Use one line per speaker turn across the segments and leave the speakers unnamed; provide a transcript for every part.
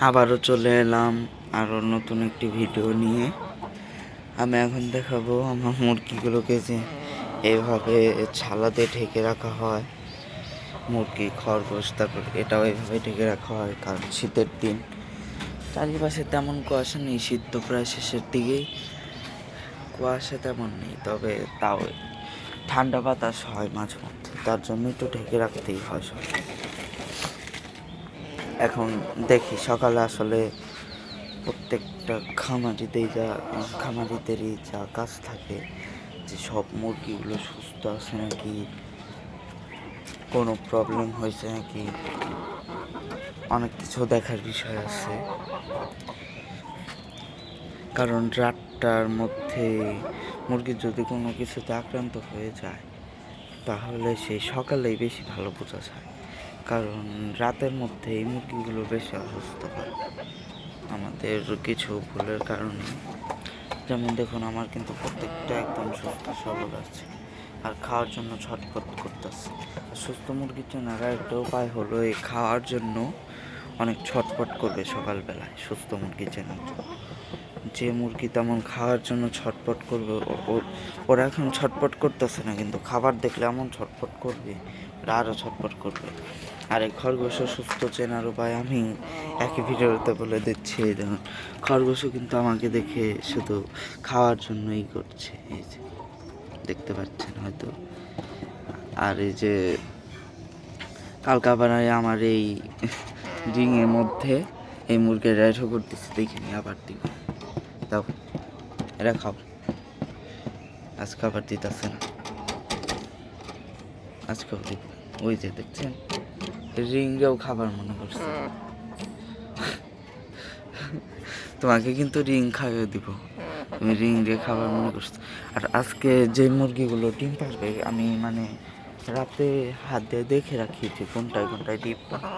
আবারও চলে এলাম আরও নতুন একটি ভিডিও নিয়ে। আমি এখন দেখাবো আমার মুরগিগুলোকে যে এইভাবে ছালাতে ঢেকে রাখা হয়। মুরগি, খরগোশ, তারপর এটাও এইভাবে ঢেকে রাখা হয়, কারণ শীতের দিন। চারিপাশে তেমন কুয়াশা নেই, শীত তো প্রায় শেষের দিকেই, কুয়াশা তেমন নেই, তবে তাও ঠান্ডা বাতাস হয় মাঝে মধ্যে, তার জন্য একটু ঢেকে রাখতেই হয় সব। এখন দেখি সকালে আসলে প্রত্যেকটা খামারিদেরই যা কাজ থাকে, যে সব মুরগিগুলো সুস্থ আছে নাকি, কোনো প্রবলেম হয়েছে নাকি, অনেক কিছু দেখার বিষয় আছে। কারণ রাতটার মধ্যে মুরগির যদি কোনো কিছুতে আক্রান্ত হয়ে যায়, তাহলে সেই সকালেই বেশি ভালো বোঝা যায়। কারণ রাতের মধ্যে এই মুরগিগুলো বেশি অসুস্থ হয় আমাদের কিছু ভুলের কারণে। যেমন দেখুন, আমার কিন্তু প্রত্যেকটা একদম সুস্থ সবল আছে আর খাওয়ার জন্য ছটফট করতেছে। সুস্থ মুরগির জন্য আর একটা উপায় হলো, এই খাওয়ার জন্য অনেক ছটফট করবে সকালবেলায়। সুস্থ মুরগির জন্য যে মুরগি তেমন খাওয়ার জন্য ছটফট করবে, ওরা এখন ছটফট করতেছে না, কিন্তু খাবার দেখলে এমন ছটফট করবে, ওরা আরও ছটফট করবে। আর এই খরগোশও সুস্থ চেনার উপায় আমি একই ভিডিওতে বলে দিচ্ছি। দেখুন, খরগোশও কিন্তু আমাকে দেখে শুধু খাওয়ার জন্যই করছে, এই যে দেখতে পাচ্ছেন হয়তো। আর এই যে কালকাপাড়ায় আমার এই রিংয়ের মধ্যে এই মুরগির রাইঠও করতেছে, দেখিনি, আবার দিব। দাও, এরা খাও। আজ খাবার দিতেছে না, আজকেও দিব। ওই যে দেখছেন, রিংয়েও খাবার মনে করছে। তোমাকে কিন্তু রিং খাইয়ে দিব, তুমি রিং দিয়ে খাবার মনে করছো। আর আজকে যে মুরগিগুলো ডিম পারবে, আমি মানে রাতে হাত দিয়ে দেখে রাখি যে কোনটায় কোনটায় ডিম পারে,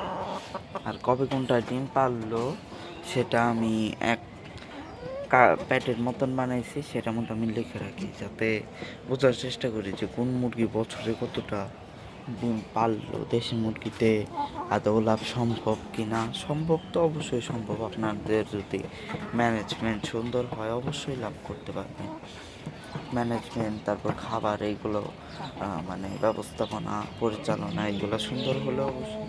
আর কবে কোনটায় ডিম পারলো সেটা আমি এক প্যাটের মতন বানাইছি, সেটার মতো আমি লিখে রাখি, যাতে বোঝার চেষ্টা করি যে কোন মুরগি বছরে কতটা ডিম পারলো। দেশি মুরগিতে আদৌ লাভ সম্ভব কি না? সম্ভব তো অবশ্যই সম্ভব, আপনাদের যদি ম্যানেজমেন্ট সুন্দর হয় অবশ্যই লাভ করতে পারবেন। ম্যানেজমেন্ট, তারপর খাবার, এইগুলো মানে ব্যবস্থাপনা, পরিচালনা, এইগুলো সুন্দর হলে অবশ্যই